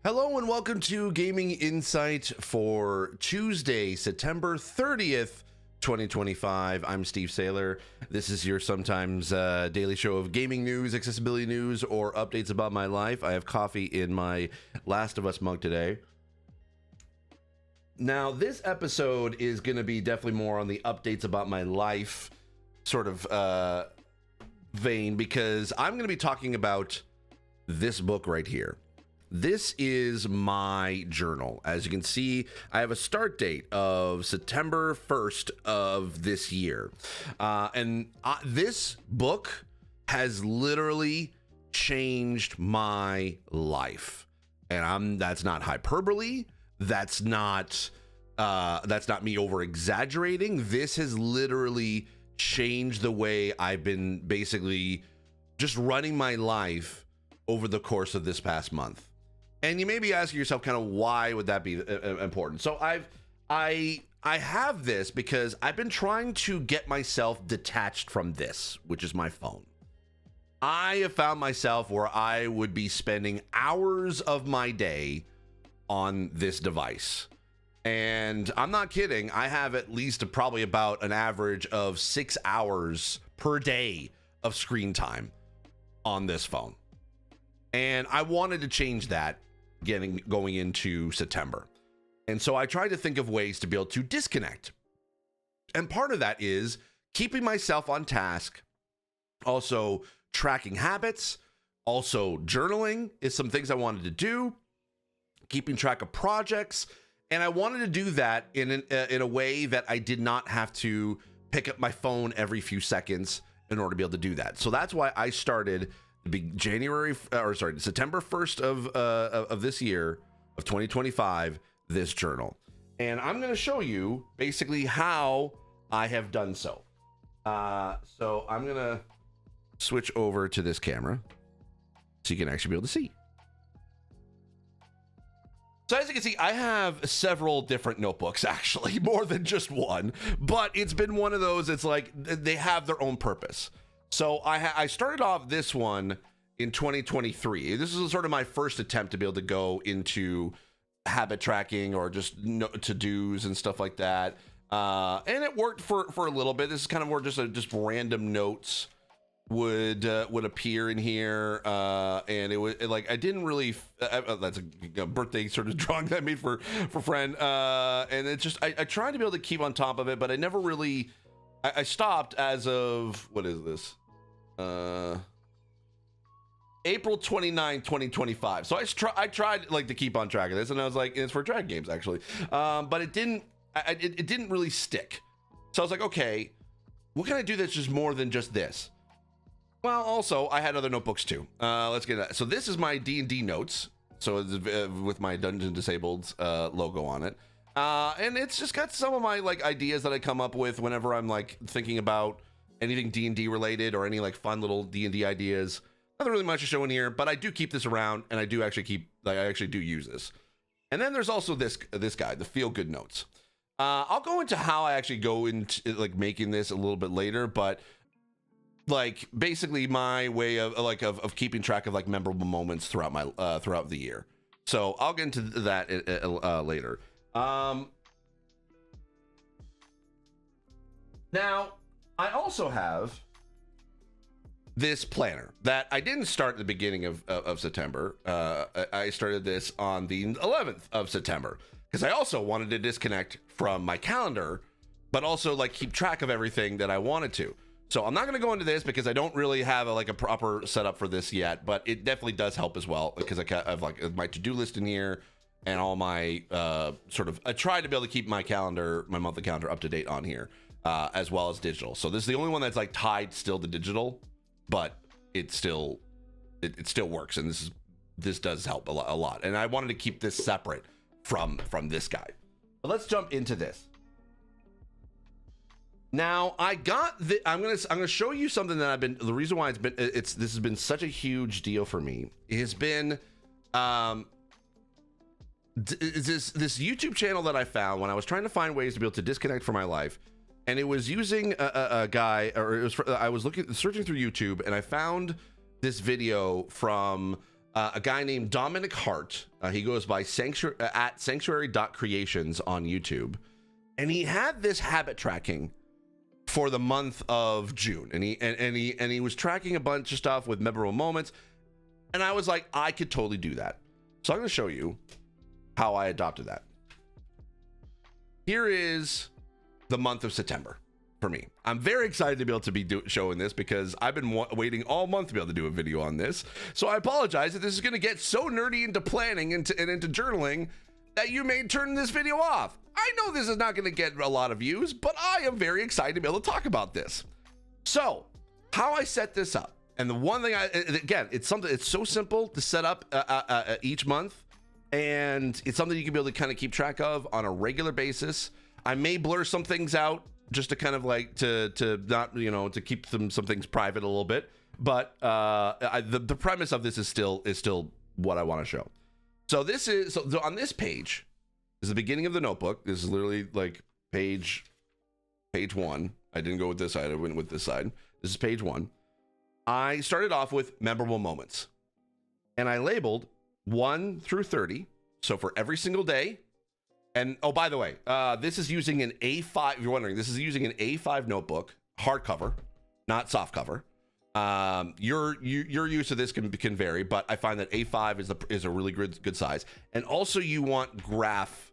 Hello and welcome to Gaming Insight for Tuesday, September 30th, 2025. I'm Steve Saylor. This is your sometimes daily show of gaming news, accessibility news, or updates about my life. I have coffee in my Last of Us mug today. Now, this episode is going to be definitely more on the updates about my life sort of vein, because I'm going to be talking about this book right here. This is my journal. As you can see, I have a start date of September 1st of this year. This book has literally changed my life. And that's not hyperbole. That's not me over exaggerating. This has literally changed the way I've been basically just running my life over the course of this past month. And you may be asking yourself, kind of, why would that be important? So I have this because I've been trying to get myself detached from this, which is my phone. I have found myself where I would be spending hours of my day on this device. And I'm not kidding. I have at least probably about an average of 6 hours per day of screen time on this phone. And I wanted to change that going into September. And so I tried to think of ways to be able to disconnect. And part of that is keeping myself on task, also tracking habits, also journaling is some things I wanted to do, keeping track of projects. And I wanted to do that in a way that I did not have to pick up my phone every few seconds in order to be able to do that. So that's why I started September 1st of this year of 2025, this journal. And I'm going to show you basically how I have done so. So I'm going to switch over to this camera so you can actually be able to see. So as you can see, I have several different notebooks, actually, more than just one, but it's been one of those, it's like they have their own purpose. So I started off this one in 2023. This is sort of my first attempt to be able to go into habit tracking or just to-dos and stuff like that. And it worked for a little bit. This is kind of more just random notes would appear in here. And it was like, I didn't really, that's a birthday sort of drawing that I made for friend. And it's just, I tried to be able to keep on top of it, but I never really, I stopped as of, what is this? April 29, 2025. So I tried like to keep on track of this, and I was like, it's for Drag Games actually. But it didn't really stick. So I was like, okay, what can I do that's just more than just this? Well, also I had other notebooks too. Let's get that. So this is my D&D notes. So it's, with my Dungeon Disabled logo on it. And it's just got some of my like ideas that I come up with whenever I'm like thinking about anything D&D related or any like fun little D&D ideas. Nothing really much to show in here, but I do keep this around, and I do actually I actually do use this. And then there's also this guy, the feel good notes. I'll go into how I actually go into like making this a little bit later, but like basically my way of keeping track of like memorable moments throughout my throughout the year. So I'll get into that later. Now I also have this planner that I didn't start at the beginning of September. I started this on the 11th of September because I also wanted to disconnect from my calendar, but also like keep track of everything that I wanted to. So I'm not going to go into this because I don't really have a proper setup for this yet, but it definitely does help as well because I have like my to-do list in here and all my I try to be able to keep my calendar, my monthly calendar, up to date on here, as well as digital. So this is the only one that's like tied still to digital, but it still works, and this does help a lot. And I wanted to keep this separate from this guy. But let's jump into this. Now I got I'm gonna show you something that the reason why this has been such a huge deal for me. It has been this YouTube channel that I found when I was trying to find ways to be able to disconnect from my life. And it was using a guy, or it was I was searching through YouTube, and I found this video from a guy named Dominic Hart. He goes by at sanctuary.creations on YouTube. And he had this habit tracking for the month of June. And he was tracking a bunch of stuff with memorable moments. And I was like, I could totally do that. So I'm going to show you how I adopted that. Here is the month of September for me. I'm very excited to be able to be showing this because I've been waiting all month to be able to do a video on this. So I apologize that this is going to get so nerdy into planning and into journaling that you may turn this video off. I know this is not going to get a lot of views, but I am very excited to be able to talk about this. So how I set this up, and the one thing again, it's so simple to set up each month, and it's something you can be able to kind of keep track of on a regular basis. I may blur some things out just to kind of like to not, to keep some things private a little bit, but the premise of this is still what I want to show. So this is so on this page is the beginning of the notebook. This is literally like page 1. I didn't go with this side, I went with this side. This is page 1. I started off with memorable moments, and I labeled 1 through 30. So for every single day. And oh, by the way, this is using an A5. If you're wondering, this is using an A5 notebook, hardcover, not softcover. Your use of this can vary, but I find that A5 is a really good size. And also, you want graph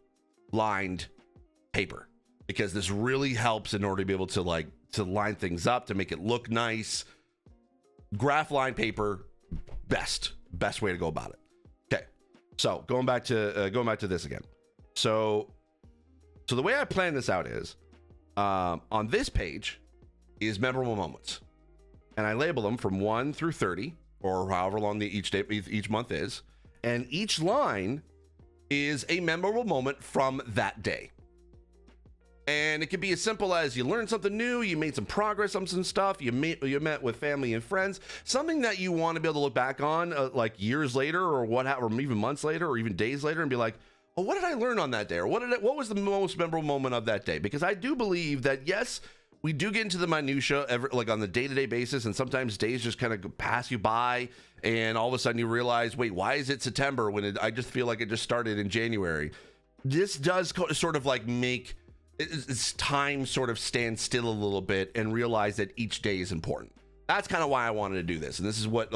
lined paper because this really helps in order to be able to line things up to make it look nice. Graph lined paper, best way to go about it. Okay, so going back to this again. So the way I plan this out is on this page is memorable moments, and I label them from 1 through 30, or however long each month is, and each line is a memorable moment from that day. And it can be as simple as you learned something new, you made some progress on some stuff, you met with family and friends, something that you want to be able to look back on like years later, or or even months later, or even days later, and be like, oh, what did I learn on that day? Or what was the most memorable moment of that day? Because I do believe that, yes, we do get into the minutia on the day-to-day basis, and sometimes days just kind of pass you by, and all of a sudden you realize, wait, why is it September when I just feel like it just started in January? This does sort of like make it's time sort of stand still a little bit and realize that each day is important. That's kind of why I wanted to do this, and this is what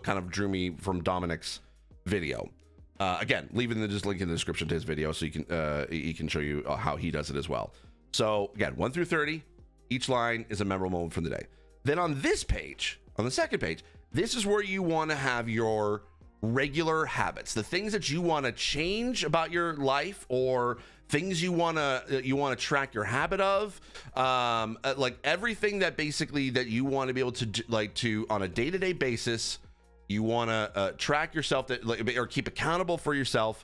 kind of drew me from Dominic's video. Again, leaving the link in the description to his video so he can show you how he does it as well. So again, 1 through 30, each line is a memorable moment from the day. Then on this page, on the second page, this is where you want to have your regular habits, the things that you want to change about your life, or things you want to track your habit of, like everything that basically that you want to be able to do, on a day-to-day basis. You want to track yourself or keep accountable for yourself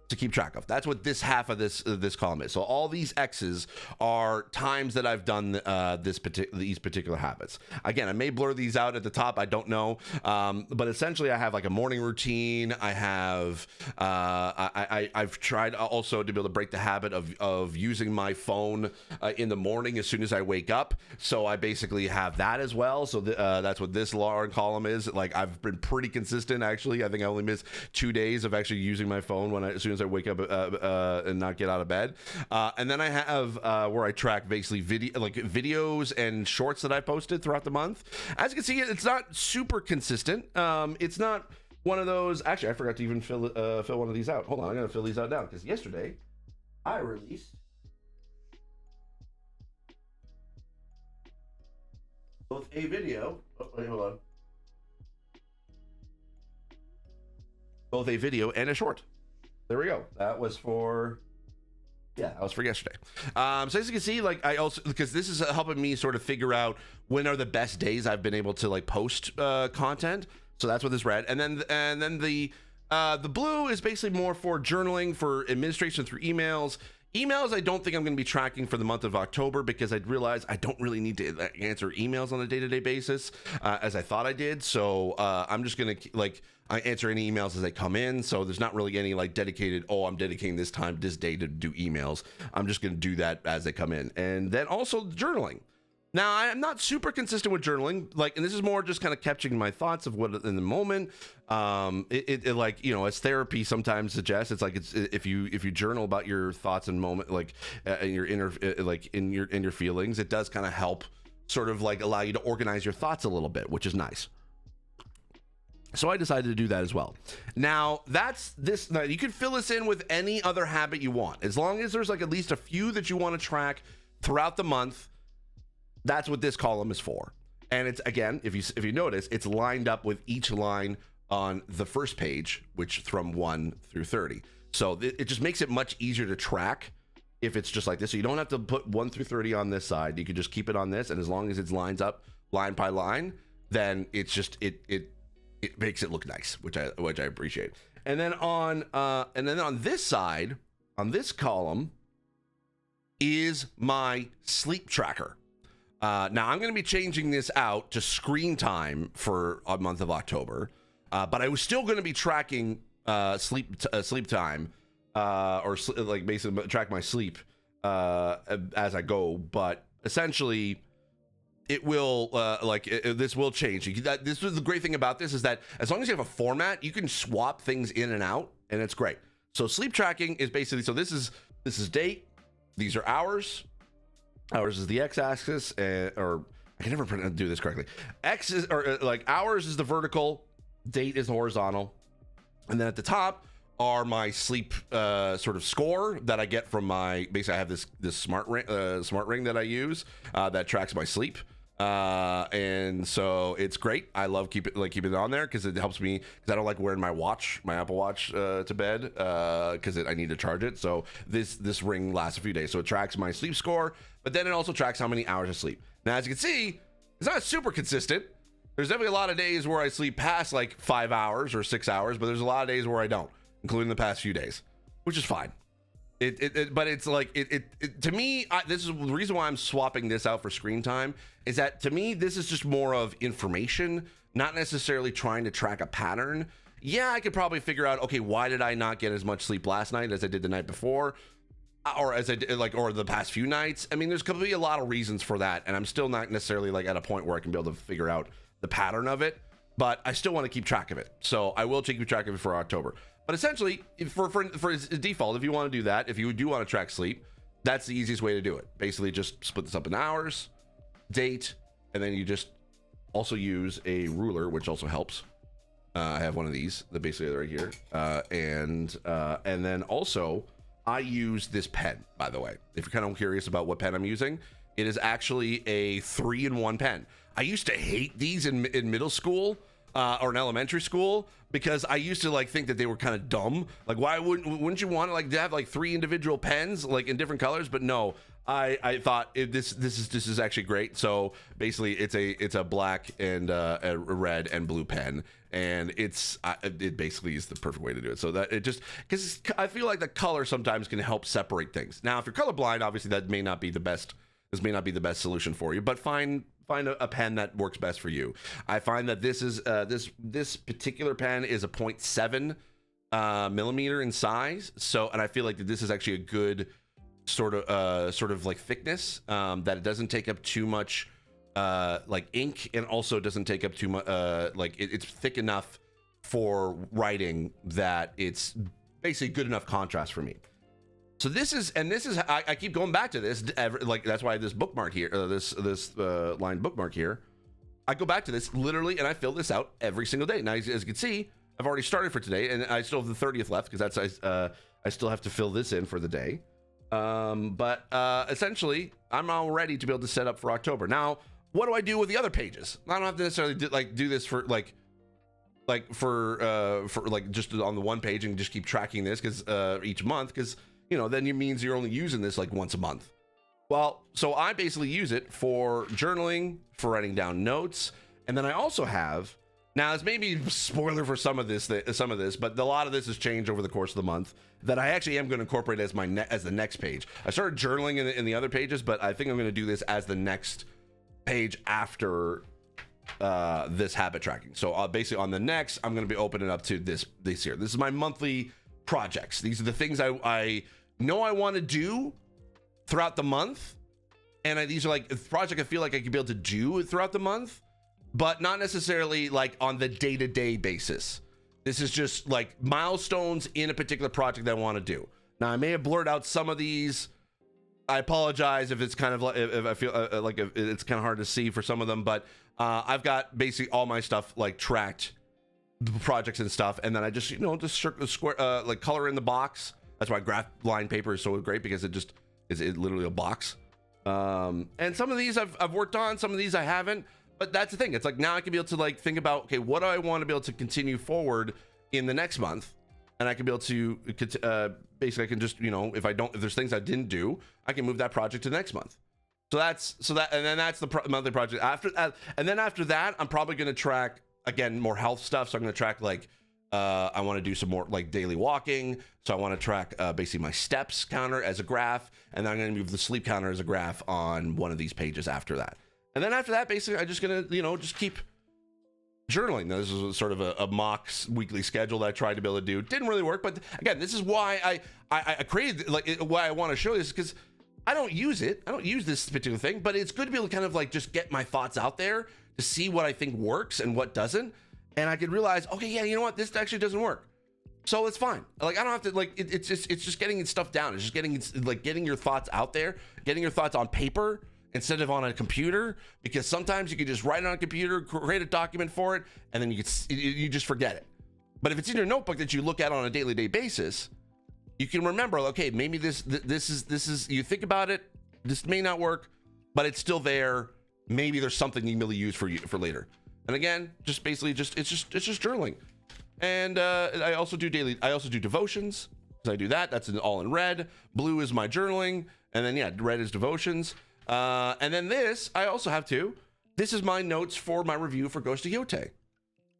to keep track of. That's what this half of this column is. So all these X's are times that I've done these particular habits. Again, I may blur these out at the top. I don't know, but essentially, I have like a morning routine. I have I've tried also to be able to break the habit of using my phone in the morning as soon as I wake up. So I basically have that as well. So that's what this large column is. Like I've been pretty consistent actually. I think I only missed 2 days of actually using my phone as soon as I wake up and not get out of bed. And then I have where I track basically videos and shorts that I posted throughout the month. As you can see, it's not super consistent. It's not one of those. Actually, I forgot to even fill one of these out. Hold on, I'm gonna fill these out now because yesterday I released both a video. Oh, wait, hold on. Both a video and a short. There we go. That was for yesterday. So as you can see, like I also, because this is helping me sort of figure out when are the best days I've been able to like post content. So that's what this red, and then the blue is basically more for journaling, for administration through emails. Emails, I don't think I'm going to be tracking for the month of October because I'd realized I don't really need to answer emails on a day-to-day basis as I thought I did. So I'm just going to I answer any emails as they come in. So there's not really any dedicated, I'm dedicating this time, this day to do emails. I'm just going to do that as they come in. And then also journaling. Now, I'm not super consistent with journaling, like, and this is more just kind of capturing my thoughts of what in the moment. It like, you know, as therapy sometimes suggests, it's like if you journal about your thoughts and moment, like in your inner, like in your feelings, it does kind of help sort of like allow you to organize your thoughts a little bit, which is nice. So I decided to do that as well. Now that's this. Now you can fill this in with any other habit you want, as long as there's like at least a few that you want to track throughout the month. That's what this column is for. And it's, again, if you notice, it's lined up with each line on the first page, which from 1 through 30. So it just makes it much easier to track if it's just like this. So you don't have to put 1 through 30 on this side. You can just keep it on this, and as long as it lines up line by line, then it's just it makes it look nice, which I appreciate. And then on this side, on this column, is my sleep tracker. Now I'm going to be changing this out to screen time for a month of October, but I was still going to be tracking sleep time, like basically track my sleep as I go. But essentially, it will this will change. This is the great thing about this, is that as long as you have a format, you can swap things in and out, and it's great. So sleep tracking is basically, so this is date, these are hours. Hours is the x-axis, or I can never do this correctly. X is, or like hours is the vertical, date is the horizontal, and then at the top are my sleep sort of score that I get from my. Basically, I have this smart ring that I use that tracks my sleep, and so it's great. I love keeping it on there because it helps me, because I don't like wearing my Apple Watch to bed because I need to charge it. So this ring lasts a few days, so it tracks my sleep score. But then it also tracks how many hours I sleep. Now, as you can see, it's not super consistent. There's definitely a lot of days where I sleep past like 5 hours or 6 hours, but there's a lot of days where I don't, including the past few days, which is fine. But it's like, to me, this is the reason why I'm swapping this out for screen time, is that to me, this is just more of information, not necessarily trying to track a pattern. Yeah, I could probably figure out, okay, why did I not get as much sleep last night as I did the night before? Or as I did, like, or the past few nights. I mean, there's going to be a lot of reasons for that, and I'm still not necessarily like at a point where I can be able to figure out the pattern of it, but I still want to keep track of it. So I will keep track of it for October. But essentially, for default, if you want to do that, if you do want to track sleep, that's the easiest way to do it. Basically, just split this up in hours, date, and then you just also use a ruler, which also helps. I have one of these, that basically right here, and then also, I use this pen, by the way. If you're kind of curious about what pen I'm using, it is actually a 3-in-1 pen. I used to hate these in middle school or in elementary school, because I used to like think that they were kind of dumb. Like, why wouldn't you want to have like 3 individual pens like in different colors? But no, I thought this is actually great. So basically, it's a black and a red and blue pen, and it basically is the perfect way to do it. So that it just, because I feel like the color sometimes can help separate things. Now, if you're colorblind, obviously that may not be the best. This may not be the best solution for you, but find a pen that works best for you. I find that this is this particular pen is a 0.7 millimeter in size. So, and I feel like that this is actually a good sort of like thickness, that it doesn't take up too much like ink, and also doesn't take up too much like it's thick enough for writing that it's basically good enough contrast for me. So this is I keep going back to this, like that's why I have this bookmark here, this line bookmark here. I go back to this literally, and I fill this out every single day. Now, as you can see, I've already started for today, and I still have the 30th left, because I still have to fill this in for the day. But essentially, I'm all ready to be able to set up for October. Now, what do I do with the other pages? I don't have to necessarily do this for just on the one page and just keep tracking this because each month, because then it means you're only using this like once a month. Well, so I basically use it for journaling, for writing down notes, and then I also have, now this may be a spoiler for some of this, but a lot of this has changed over the course of the month, that I actually am going to incorporate as the next page. I started journaling in the other pages, but I think I'm going to do this as the next page after this habit tracking. So basically on the next, I'm going to be opening up to this here. This is my monthly projects. These are the things I know I want to do throughout the month, And these are like a project I feel like I could be able to do throughout the month, but not necessarily like on the day-to-day basis. This is just like milestones in a particular project that I want to do. Now, I may have blurred out some of these. I apologize if it's kind of like, if I feel like if it's kind of hard to see for some of them, but I've got basically all my stuff like tracked, projects and stuff, and then I just just square like color in the box. That's why graph line paper is so great, because it just is literally a box. And some of these I've worked on, some of these I haven't. But that's the thing. It's like now I can be able to like think about, okay, what do I want to be able to continue forward in the next month, and I can be able to basically I can just if there's things I didn't do, I can move that project to the next month. So and then that's the monthly project after, and then after that I'm probably going to track again more health stuff. So I'm going to track like I want to do some more like daily walking. So I want to track basically my steps counter as a graph, and then I'm going to move the sleep counter as a graph on one of these pages after that. And then after that, basically, I'm just gonna, just keep journaling. Now, this is sort of a mock weekly schedule that I tried to be able to do. Didn't really work, but again, this is why I created, like, why I want to show this, because I don't use it. I don't use this particular thing, but it's good to be able to kind of like just get my thoughts out there to see what I think works and what doesn't. And I could realize, okay, yeah, you know what, this actually doesn't work. So it's fine. Like, I don't have to, like, it's just getting stuff down. It's just getting your thoughts out there, getting your thoughts on paper instead of on a computer, because sometimes you can just write it on a computer, create a document for it, and then you just forget it. But if it's in your notebook that you look at on a daily basis, you can remember, okay, maybe this is, you think about it, this may not work, but it's still there. Maybe there's something you can really use for later. And again, just basically it's just journaling. And I also do devotions. So I do that. That's all in red. Blue is my journaling, and then red is devotions. And then this, I also have too. This is my notes for my review for Ghost of Yote.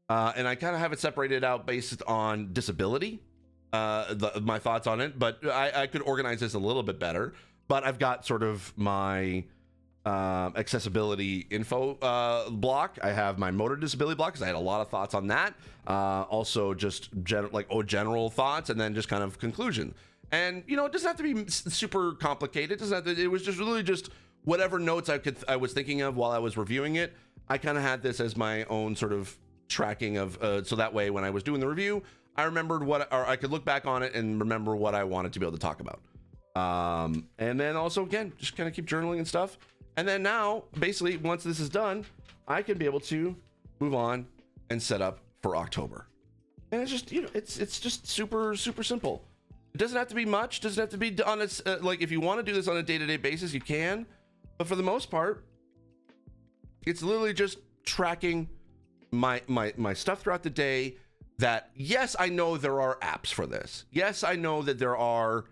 And I kind of have it separated out based on disability, my thoughts on it, but I could organize this a little bit better. But I've got sort of my accessibility info block. I have my motor disability block, because I had a lot of thoughts on that. Also just general thoughts, and then just kind of conclusion. And it doesn't have to be super complicated. It was just really just whatever notes I was thinking of while I was reviewing it. I kind of had this as my own sort of tracking of so that way when I was doing the review, I remembered or I could look back on it and remember what I wanted to be able to talk about. And then also, again, just kind of keep journaling and stuff. And then now, basically, once this is done, I can be able to move on and set up for October. And it's just, it's just super, super simple. It doesn't have to be much. Doesn't have to be on its like, if you want to do this on a day-to-day basis, you can. But for the most part, it's literally just tracking my stuff throughout the day. That, yes, I know there are apps for this. Yes, I know that there are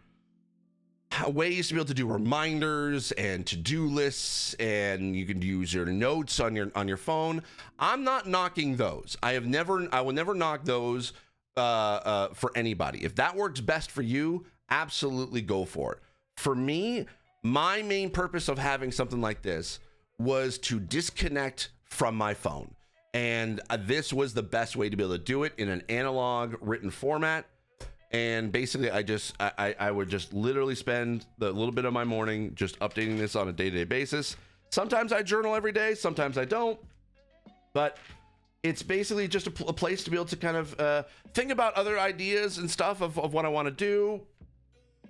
ways to be able to do reminders and to-do lists, and you can use your notes on your phone. I'm not knocking those. I will never knock those for anybody. If that works best for you, absolutely go for it. For me, my main purpose of having something like this was to disconnect from my phone. And this was the best way to be able to do it in an analog written format. And basically, I would just literally spend the little bit of my morning just updating this on a day-to-day basis. Sometimes I journal every day, sometimes I don't. But it's basically just a place to be able to kind of think about other ideas and stuff of what I want to do.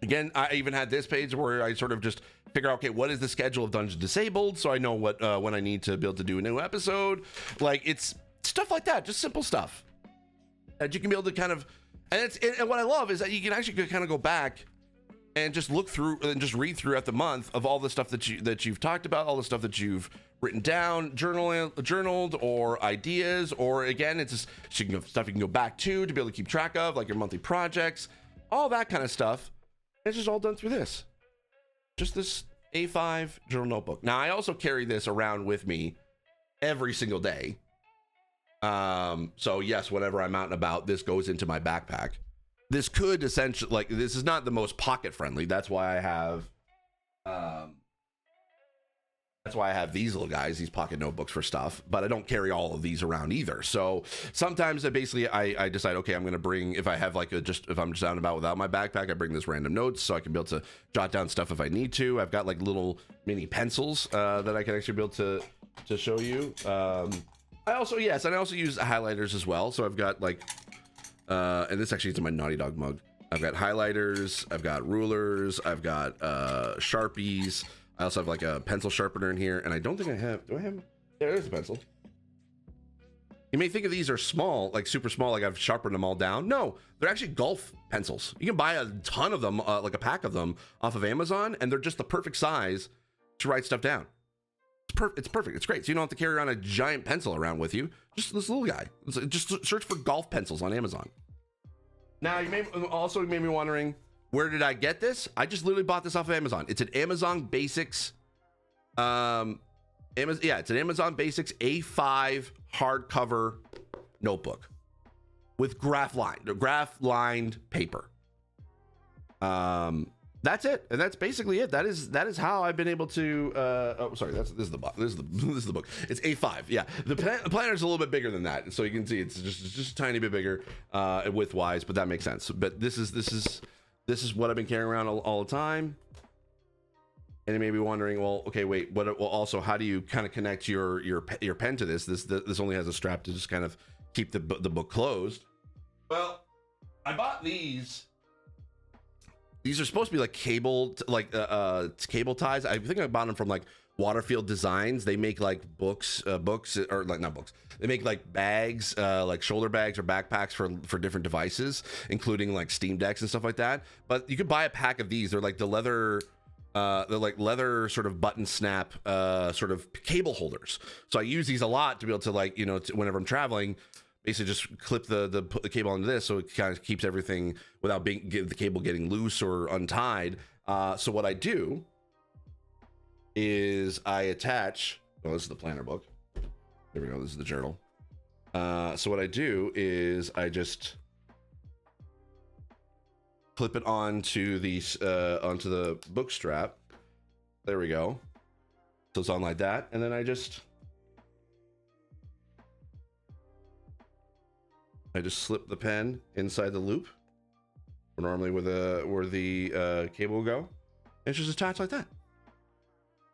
Again, I even had this page where I sort of just figure out, okay, what is the schedule of Dungeon Disabled, so I know what when I need to be able to do a new episode. Like, it's stuff like that, just simple stuff that you can be able to kind of, and what I love is that you can actually kind of go back and just look through and just read throughout the month of all the stuff that you've talked about, all the stuff that you've written down, journaled, or ideas, or again, it's just stuff you can go back to be able to keep track of, like your monthly projects, all that kind of stuff. It's just all done through this. Just this A5 journal notebook. Now, I also carry this around with me every single day. So yes, whenever I'm out and about, this goes into my backpack. This could essentially, like, this is not the most pocket friendly. That's why I have That's why I have these little guys, these pocket notebooks for stuff, but I don't carry all of these around either. So sometimes I decide, okay, I'm going to bring, if I have like if I'm just out and about without my backpack, I bring this random notes so I can be able to jot down stuff if I need to. I've got like little mini pencils that I can actually be able to show you. I also use highlighters as well. So I've got like, and this actually is in my Naughty Dog mug. I've got highlighters, I've got rulers, I've got Sharpies. I also have like a pencil sharpener in here, and I don't think I have, do I have? Yeah, there's a pencil. You may think of these are small, like super small, like I've sharpened them all down. No, they're actually golf pencils. You can buy a ton of them, like a pack of them off of Amazon, and they're just the perfect size to write stuff down. It's perfect. It's great. So you don't have to carry around a giant pencil around with you. Just this little guy. Just search for golf pencils on Amazon. Now, you may be wondering, where did I get this? I just literally bought this off of Amazon. It's an Amazon Basics. It's an Amazon Basics A5 hardcover notebook with graph lined paper. That's it, and that's basically it. That is how I've been able to. This is the book. This is the book. It's A5. Yeah, the planner's a little bit bigger than that, so you can see it's just a tiny bit bigger width wise, but that makes sense. But this is what I've been carrying around all the time. And you may be wondering, well, okay, wait, also, how do you kind of connect your pen to this? This only has a strap to just kind of keep the book closed. Well, I bought these. These are supposed to be like cable ties. I think I bought them from like Waterfield Designs. They make like books, or like not books. They make like bags, like shoulder bags or backpacks for different devices, including like Steam Decks and stuff like that. But you could buy a pack of these. They're like leather sort of button snap sort of cable holders. So I use these a lot to be able to, like, whenever I'm traveling, basically just clip the cable onto this, so it kind of keeps everything without the cable getting loose or untied. So what I do is I attach. Oh, this is the planner book. There we go. This is the journal. So what I do is I just clip it onto the book strap. There we go. So it's on like that, and then I just slip the pen inside the loop, normally where the cable will go, and it's just attached like that.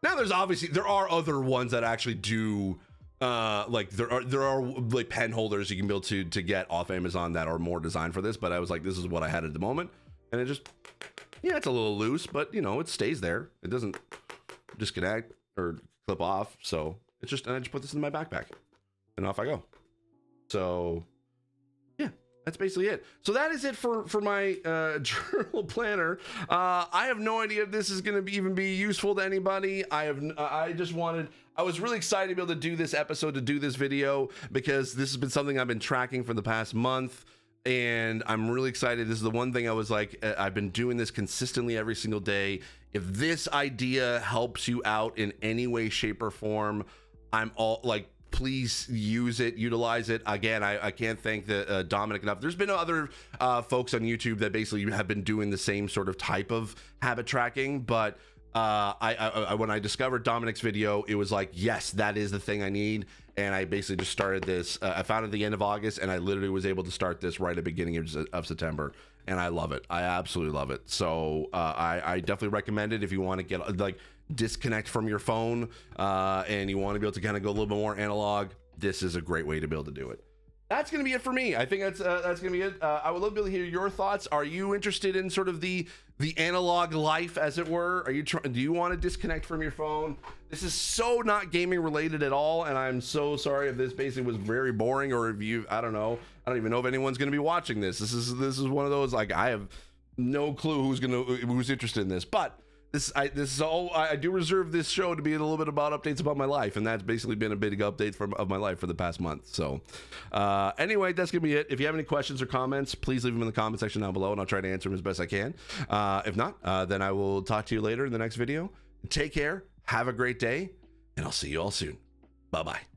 Now there are other ones that actually do like there are like pen holders you can be able to get off Amazon that are more designed for this, but I was like, this is what I had at the moment, and it just, yeah, it's a little loose, but it stays there. It doesn't disconnect or clip off, so it's just, and I just put this in my backpack and off I go. So yeah, that's basically it. So that is it for my journal planner. I have no idea if this is going to even be useful to anybody. I was really excited to be able to do this episode, to do this video, because this has been something I've been tracking for the past month, and I'm really excited. This is the one thing I was like, I've been doing this consistently every single day. If this idea helps you out in any way, shape, or form, I'm all like, please use it, utilize it. Again, I can't thank Dominic enough. There's been other folks on YouTube that basically have been doing the same sort of type of habit tracking, but I when I discovered Dominic's video, it was like, yes, that is the thing I need. And I basically just started this. I found it at the end of August, and I literally was able to start this right at the beginning of September. And I love it. I absolutely love it. So I definitely recommend it if you want to get like disconnect from your phone and you want to be able to kind of go a little bit more analog. This is a great way to be able to do it. That's going to be it for me. I think that's going to be it. I would love to be able to hear your thoughts. Are you interested in sort of the analog life, as it were? Do you want to disconnect from your phone? This is so not gaming related at all, and I'm so sorry if this basically was very boring, or if you, I don't even know if anyone's going to be watching this. This is one of those, like, I have no clue who's interested in this, but I do reserve this show to be a little bit about updates about my life, and that's basically been a big update of my life for the past month. So anyway, that's gonna be it. If you have any questions or comments, please leave them in the comment section down below, and I'll try to answer them as best I can. If not, then I will talk to you later in the next video. Take care, have a great day, and I'll see you all soon. Bye bye.